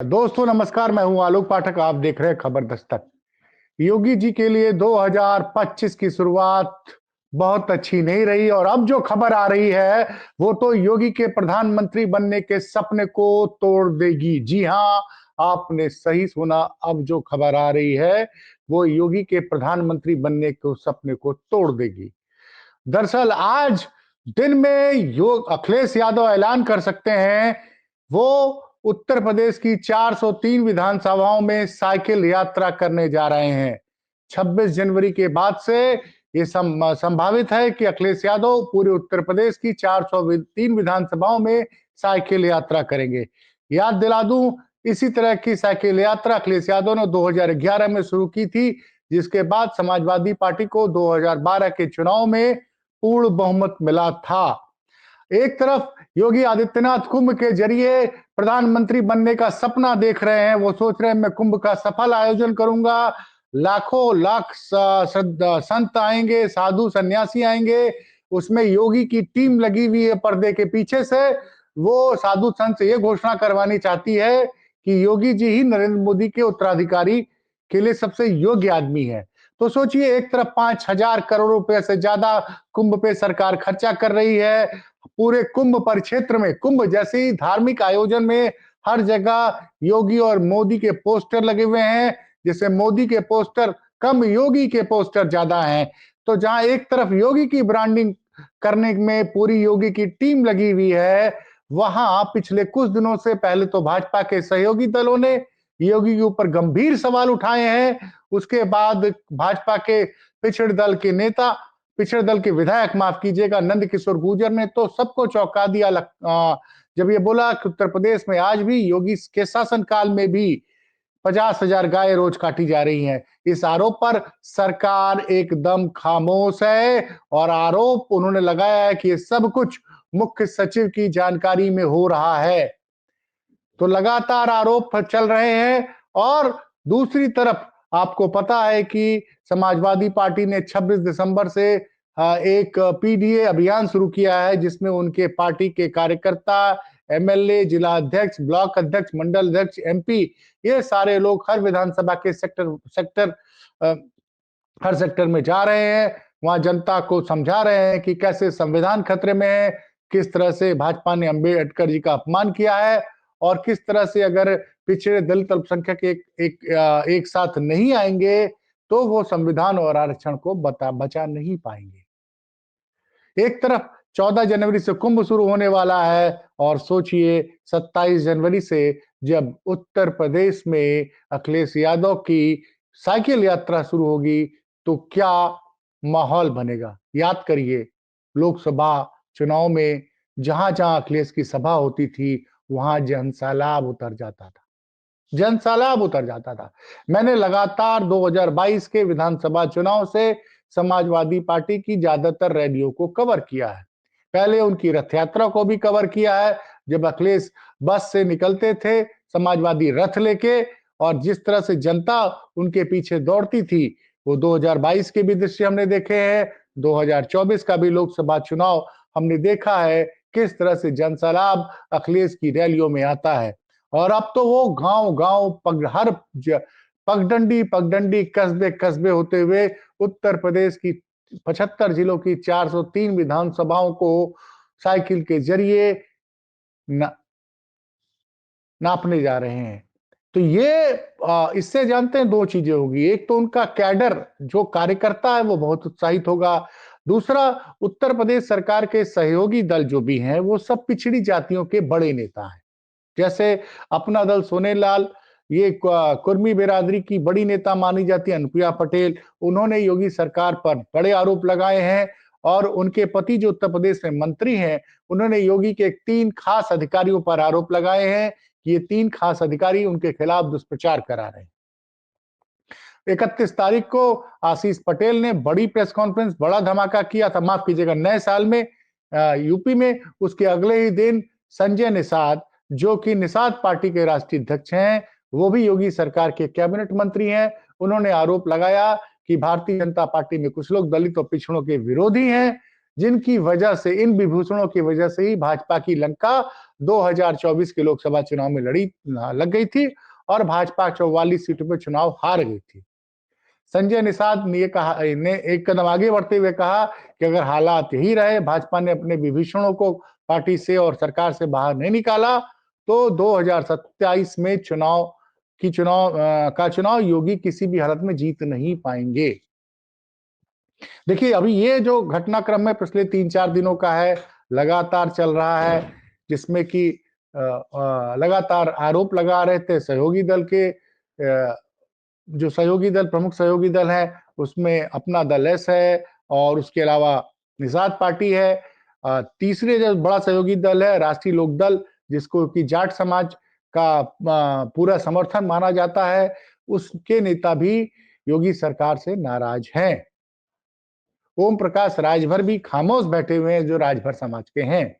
दोस्तों नमस्कार, मैं हूं आलोक पाठक। आप देख रहे हैं खबर दस्तक। योगी जी के लिए 2025 की शुरुआत बहुत अच्छी नहीं रही और अब जो खबर आ रही है वो तो योगी के प्रधानमंत्री बनने के सपने को तोड़ देगी। जी हां, आपने सही सुना। अब जो खबर आ रही है वो योगी के प्रधानमंत्री बनने के सपने को तोड़ देगी। दरअसल आज दिन में योग अखिलेश यादव ऐलान कर सकते हैं वो उत्तर प्रदेश की 403 विधानसभाओं में साइकिल यात्रा करने जा रहे हैं। 26 जनवरी के बाद से ये संभावित है कि अखिलेश यादव पूरे उत्तर प्रदेश की 403 विधानसभाओं में साइकिल यात्रा करेंगे। याद दिला दूं, इसी तरह की साइकिल यात्रा अखिलेश यादव ने 2011 में शुरू की थी, जिसके बाद समाजवादी पार्टी को 2012 के चुनाव में पूर्ण बहुमत मिला था। एक तरफ योगी आदित्यनाथ कुंभ के जरिए प्रधानमंत्री बनने का सपना देख रहे हैं। वो सोच रहे हैं मैं कुंभ का सफल आयोजन करूंगा, लाखों लाख संत आएंगे, साधु सन्यासी आएंगे, उसमें योगी की टीम लगी हुई है पर्दे के पीछे से। वो साधु संत से ये घोषणा करवानी चाहती है कि योगी जी ही नरेंद्र मोदी के उत्तराधिकारी के लिए सबसे योग्य आदमी है। तो सोचिए, एक तरफ 5,000 करोड़ रुपए से ज्यादा कुंभ पे सरकार खर्चा कर रही है। पूरे कुंभ परिक्षेत्र में, कुंभ जैसे ही धार्मिक आयोजन में हर जगह योगी और मोदी के पोस्टर लगे हुए हैं। जैसे मोदी के पोस्टर कम, योगी के पोस्टर ज्यादा हैं। तो जहां एक तरफ योगी की ब्रांडिंग करने में पूरी योगी की टीम लगी हुई है, वहां पिछले कुछ दिनों से पहले तो भाजपा के सहयोगी दलों ने योगी के ऊपर गंभीर सवाल उठाए हैं। उसके बाद भाजपा के पिछड़े दल के विधायक, माफ कीजिएगा, नंद किशोर गुर्जर ने तो सबको चौंका दिया। जब ये बोला कि उत्तर प्रदेश में आज भी योगी के शासनकाल में भी 50,000 गाय रोज काटी जा रही हैं। इस आरोप पर सरकार एकदम खामोश है और आरोप उन्होंने लगाया है कि ये सब कुछ मुख्य सचिव की जानकारी में हो रहा है। तो लगातार आरोप चल रहे हैं। और दूसरी तरफ आपको पता है कि समाजवादी पार्टी ने 26 दिसंबर से एक पीडीए अभियान शुरू किया है, जिसमें उनके पार्टी के कार्यकर्ता, एमएलए, जिला अध्यक्ष, ब्लॉक अध्यक्ष, मंडल अध्यक्ष, एमपी, ये सारे लोग हर विधानसभा के सेक्टर अ, हर सेक्टर में जा रहे हैं। वहां जनता को समझा रहे हैं कि कैसे संविधान खतरे में है, किस तरह से भाजपा ने अंबेडकर जी का अपमान किया है और किस तरह से अगर पिछड़े दलित अल्पसंख्यक एक साथ नहीं आएंगे तो वो संविधान और आरक्षण को बचा नहीं पाएंगे। एक तरफ 14 जनवरी से कुंभ शुरू होने वाला है और सोचिए 27 जनवरी से जब उत्तर प्रदेश में अखिलेश यादव की साइकिल यात्रा शुरू होगी तो क्या माहौल बनेगा। याद करिए, लोकसभा चुनाव में जहां-जहां अखिलेश की सभा होती थी, वहां जनसैलाब उतर जाता था। मैंने लगातार 2022 के विधानसभा चुनाव से समाजवादी पार्टी की ज्यादातर रैलियों को कवर किया है। पहले उनकी रथ यात्रा को भी कवर किया है, जब अखिलेश बस से निकलते थे, समाजवादी रथ लेके, और जिस तरह से जनता उनके पीछे दौड़ती थी, वो 2022 के भी दृश्य हमने देखे हैं। 2024 का भी लोकसभा चुनाव हमने देखा है, किस तरह से जनसैलाब अखिलेश की रैलियों में आता है। और अब तो वो गांव-गांव पगडंडी पगडंडी, कस्बे-कस्बे होते हुए उत्तर प्रदेश की 75 जिलों की 403 विधानसभाओं को साइकिल के जरिए न नापने जा रहे हैं। तो ये इससे जानते हैं 2 चीजें होगी। एक तो उनका कैडर, जो कार्यकर्ता है, वो बहुत उत्साहित होगा। दूसरा, उत्तर प्रदेश सरकार के सहयोगी दल जो भी हैं, वो सब पिछड़ी जातियों के बड़े नेता हैं। जैसे अपना दल सोनेलाल, ये कुर्मी बिरादरी की बड़ी नेता मानी जाती है अनुप्रिया पटेल। उन्होंने योगी सरकार पर बड़े आरोप लगाए हैं और उनके पति जो उत्तर प्रदेश में मंत्री हैं, उन्होंने योगी के 3 खास अधिकारियों पर आरोप लगाए हैं कि ये 3 खास अधिकारी उनके खिलाफ दुष्प्रचार करा रहे हैं। 31 तारीख को आशीष पटेल ने बड़ी प्रेस कॉन्फ्रेंस, बड़ा धमाका किया था, माफ कीजिएगा, नए साल में यूपी में। उसके अगले ही दिन संजय निषाद, जो कि निषाद पार्टी के राष्ट्रीय अध्यक्ष हैं, वो भी योगी सरकार के कैबिनेट मंत्री हैं, उन्होंने आरोप लगाया कि भारतीय जनता पार्टी में कुछ लोग दलित और पिछड़ों के विरोधी हैं, जिनकी वजह से, इन विभूषणों की वजह से ही भाजपा की लंका 2024 के लोकसभा चुनाव में लग गई थी और भाजपा 44 सीटों पर चुनाव हार गई थी। संजय निषाद ने एक कदम आगे बढ़ते हुए कहा कि अगर हालात यही रहे, भाजपा ने अपने विभीषणों को पार्टी से और सरकार से बाहर नहीं निकाला, तो 2027 में चुनाव योगी किसी भी हालत में जीत नहीं पाएंगे। देखिए, अभी ये जो घटनाक्रम है पिछले 3-4 दिनों का है, लगातार चल रहा है, जिसमें कि लगातार आरोप लगा रहे थे सहयोगी दल के, जो सहयोगी दल, प्रमुख सहयोगी दल है, उसमें अपना दल एस है और उसके अलावा निषाद पार्टी है। तीसरे जो बड़ा सहयोगी दल है राष्ट्रीय लोकदल, जिसको कि जाट समाज का पूरा समर्थन माना जाता है, उसके नेता भी योगी सरकार से नाराज हैं। ओम प्रकाश राजभर भी खामोश बैठे हुए हैं, जो राजभर समाज के हैं।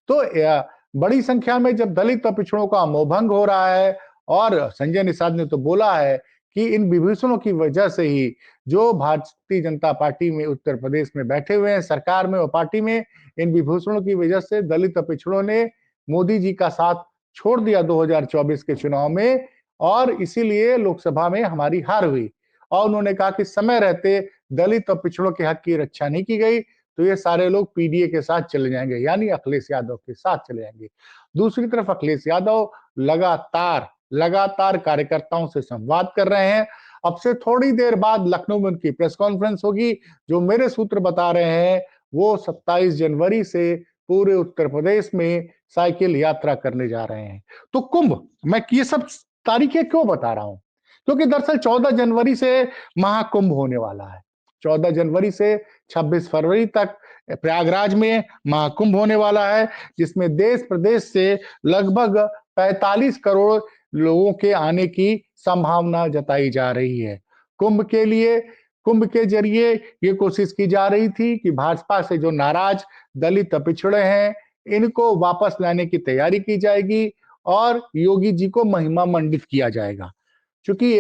तो बड़ी संख्या में जब दलित और पिछड़ों का मोहभंग हो रहा है, और संजय निषाद ने तो बोला है कि इन विभूषणों की वजह से ही जो भारतीय जनता पार्टी में उत्तर प्रदेश में बैठे हुए हैं, सरकार में और पार्टी में, इन विभूषणों की वजह से दलित और पिछड़ों ने मोदी जी का साथ छोड़ दिया 2024 के चुनाव में, और इसीलिए लोकसभा में हमारी हार हुई। और उन्होंने कहा कि समय रहते दलित और पिछड़ों के हक की रक्षा नहीं की गई, तो ये सारे लोग पीडीए के साथ चले जाएंगे, यानी अखिलेश यादव के साथ चले जाएंगे। दूसरी तरफ अखिलेश यादव लगातार लगातार कार्यकर्ताओं से संवाद कर रहे हैं। अब से थोड़ी देर बाद लखनऊ में उनकी प्रेस कॉन्फ्रेंस होगी। जो मेरे सूत्र बता रहे हैं, वो 27 जनवरी से पूरे उत्तर प्रदेश में साइकिल यात्रा करने जा रहे हैं। तो कुंभ, मैं ये सब तारीखें क्यों बता रहा हूं? क्योंकि दरअसल 14 जनवरी से महाकुंभ होने वाला है। 14 जनवरी से 26 फरवरी तक प्रयागराज में महाकुंभ होने वाला है, जिसमें देश प्रदेश से लगभग 45 करोड़ लोगों के आने की संभावना जताई जा रही है। कुंभ के जरिए ये कोशिश की जा रही थी कि भाजपा से जो नाराज दलित पिछड़े हैं, इनको वापस लाने की तैयारी की जाएगी और योगी जी को महिमा मंडित किया जाएगा। चूंकि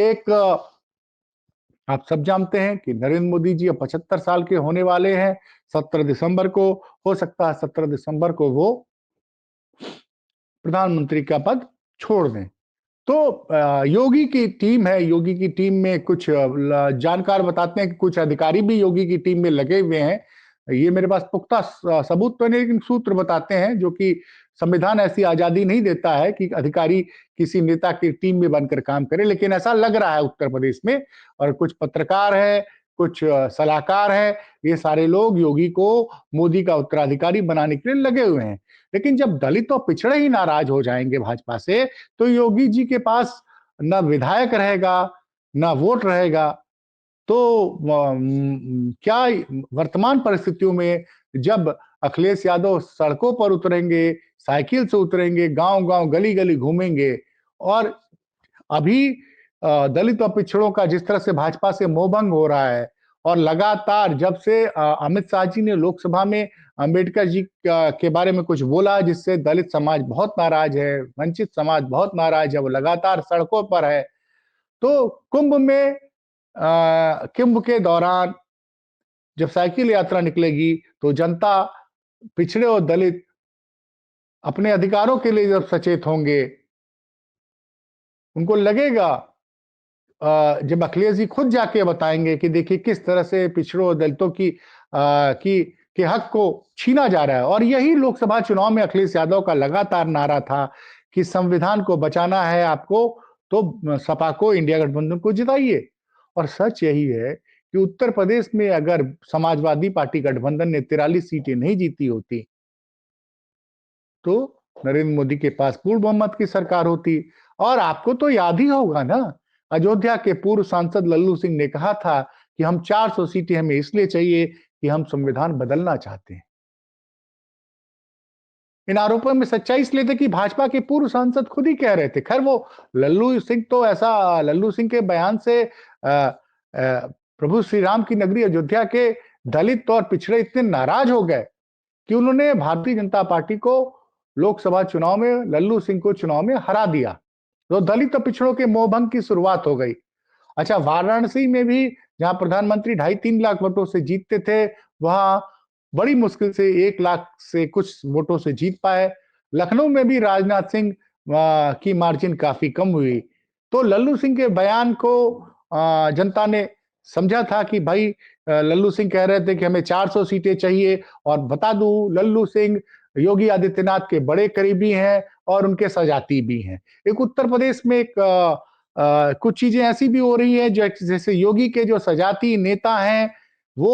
आप सब जानते हैं कि नरेंद्र मोदी जी अब 75 साल के होने वाले हैं। 17 दिसंबर को हो सकता है 17 दिसंबर को वो प्रधानमंत्री का पद छोड़ दें। तो योगी की टीम है, योगी की टीम में कुछ जानकार बताते हैं कि कुछ अधिकारी भी योगी की टीम में लगे हुए हैं। ये मेरे पास पुख्ता सबूत तो नहीं, लेकिन सूत्र बताते हैं, जो कि संविधान ऐसी आजादी नहीं देता है कि अधिकारी किसी नेता की टीम में बनकर काम करे, लेकिन ऐसा लग रहा है उत्तर प्रदेश में। और कुछ पत्रकार है, कुछ सलाहकार है, ये सारे लोग योगी को मोदी का उत्तराधिकारी बनाने के लिए लगे हुए हैं। लेकिन जब दलित और पिछड़े ही नाराज हो जाएंगे भाजपा से, तो योगी जी के पास ना विधायक रहेगा, ना वोट रहेगा। तो क्या वर्तमान परिस्थितियों में जब अखिलेश यादव सड़कों पर उतरेंगे, साइकिल से उतरेंगे, गांव-गांव, गली-गली घूमेंगे, और अभी दलित और पिछड़ों का जिस तरह से भाजपा से मोहभंग हो रहा है, और लगातार जब से अमित शाह जी ने लोकसभा में अंबेडकर जी के बारे में कुछ बोला, जिससे दलित समाज बहुत नाराज है, वंचित समाज बहुत नाराज है, वो लगातार सड़कों पर है। तो कुंभ के दौरान जब साइकिल यात्रा निकलेगी, तो जनता, पिछड़े और दलित अपने अधिकारों के लिए जब सचेत होंगे, उनको लगेगा, जब अखिलेश जी खुद जाके बताएंगे कि देखिए किस तरह से पिछड़ों और दलितों के हक को छीना जा रहा है। और यही लोकसभा चुनाव में अखिलेश यादव का लगातार नारा था कि संविधान को बचाना है आपको, तो सपा को, इंडिया गठबंधन को जिताइए। और सच यही है कि उत्तर प्रदेश में अगर समाजवादी पार्टी गठबंधन ने 43 सीटें नहीं जीती होती, तो नरेंद्र मोदी के पास पूर्ण बहुमत की सरकार होती। और आपको तो याद ही होगा ना, अयोध्या के पूर्व सांसद लल्लू सिंह ने कहा था कि हम 400 सीटें हमें इसलिए चाहिए कि हम संविधान बदलना चाहते हैं। इन आरोपों में सच्चाई इसलिए थी कि भाजपा के पूर्व सांसद खुद ही कह रहे थे। खैर, वो लल्लू सिंह के बयान से प्रभु श्री राम की नगरी अयोध्या के दलित और पिछड़े इतने नाराज हो गए कि उन्होंने भारतीय जनता पार्टी को लोकसभा चुनाव में, लल्लू सिंह को चुनाव में हरा दिया। तो दलित और पिछड़ों के मोहभंग की शुरुआत हो गई। अच्छा, वाराणसी में भी, जहां प्रधानमंत्री 2.5-3 लाख वोटों से जीतते थे, वहां बड़ी मुश्किल से 1 लाख से कुछ वोटों से जीत पाए। लखनऊ में भी राजनाथ सिंह की मार्जिन काफ़ी कम हुई। तो लल्लू सिंह के बयान को जनता ने समझा था कि भाई लल्लू सिंह कह रहे थे कि हमें 400 सीटें चाहिए और बता दूं लल्लू सिंह योगी आदित्यनाथ के बड़े करीबी हैं और उनके सजाती भी हैं। एक उत्तर प्रदेश में एक कुछ चीजें ऐसी भी हो रही है जैसे योगी के जो सजाती नेता हैं वो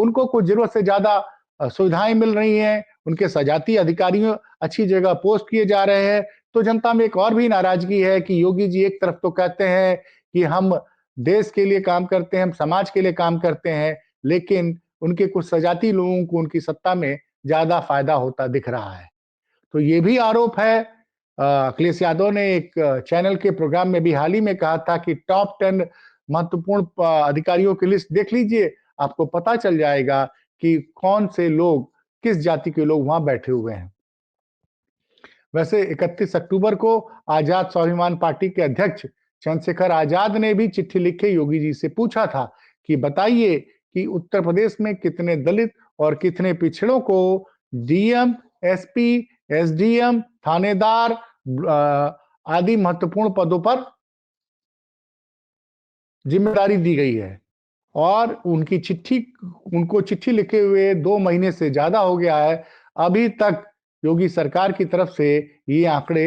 उनको कुछ जरूरत से ज्यादा सुविधाएं मिल रही हैं, उनके सजाती अधिकारियों अच्छी जगह पोस्ट किए जा रहे हैं। तो जनता में एक और भी नाराजगी है कि योगी जी एक तरफ तो कहते हैं कि हम देश के लिए काम करते हैं, हम समाज के लिए काम करते हैं, लेकिन उनके कुछ सजाती लोगों को उनकी सत्ता में ज्यादा फायदा होता दिख रहा है। तो ये भी आरोप है। अखिलेश यादव ने एक चैनल के प्रोग्राम में भी हाल ही में कहा था कि टॉप 10 महत्वपूर्ण अधिकारियों की लिस्ट देख लीजिए, आपको पता चल जाएगा कि कौन से लोग, किस जाति के लोग वहां बैठे हुए हैं। वैसे 31 अक्टूबर को आजाद स्वाभिमान पार्टी के अध्यक्ष चंद्रशेखर आजाद ने भी चिट्ठी लिखे योगी जी से पूछा था कि बताइए कि उत्तर प्रदेश में कितने दलित और कितने पिछड़ों को डीएम, एसपी, एसडीएम, थानेदार आदि महत्वपूर्ण पदों पर जिम्मेदारी दी गई है। और उनको चिट्ठी लिखे हुए 2 महीने से ज्यादा हो गया है। अभी तक योगी सरकार की तरफ से ये आंकड़े,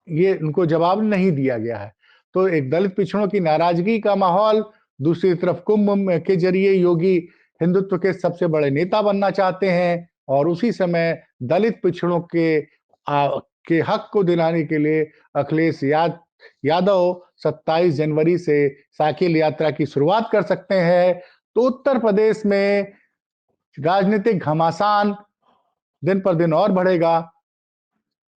ये उनको जवाब नहीं दिया गया है। तो एक दलित पिछड़ों की नाराजगी का माहौल, दूसरी तरफ कुंभ के जरिए योगी हिंदुत्व के सबसे बड़े नेता बनना चाहते हैं और उसी समय दलित पिछड़ों के हक को दिलाने के लिए अखिलेश यादव 27 जनवरी से साइकिल यात्रा की शुरुआत कर सकते हैं। तो उत्तर प्रदेश में राजनीतिक घमासान दिन पर दिन और बढ़ेगा।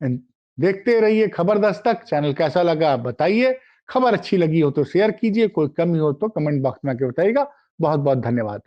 देखते रहिए खबर दस्तक। चैनल कैसा लगा बताइए। खबर अच्छी लगी हो तो शेयर कीजिए, कोई कमी हो तो कमेंट बॉक्स में आके बताइएगा। बहुत बहुत धन्यवाद।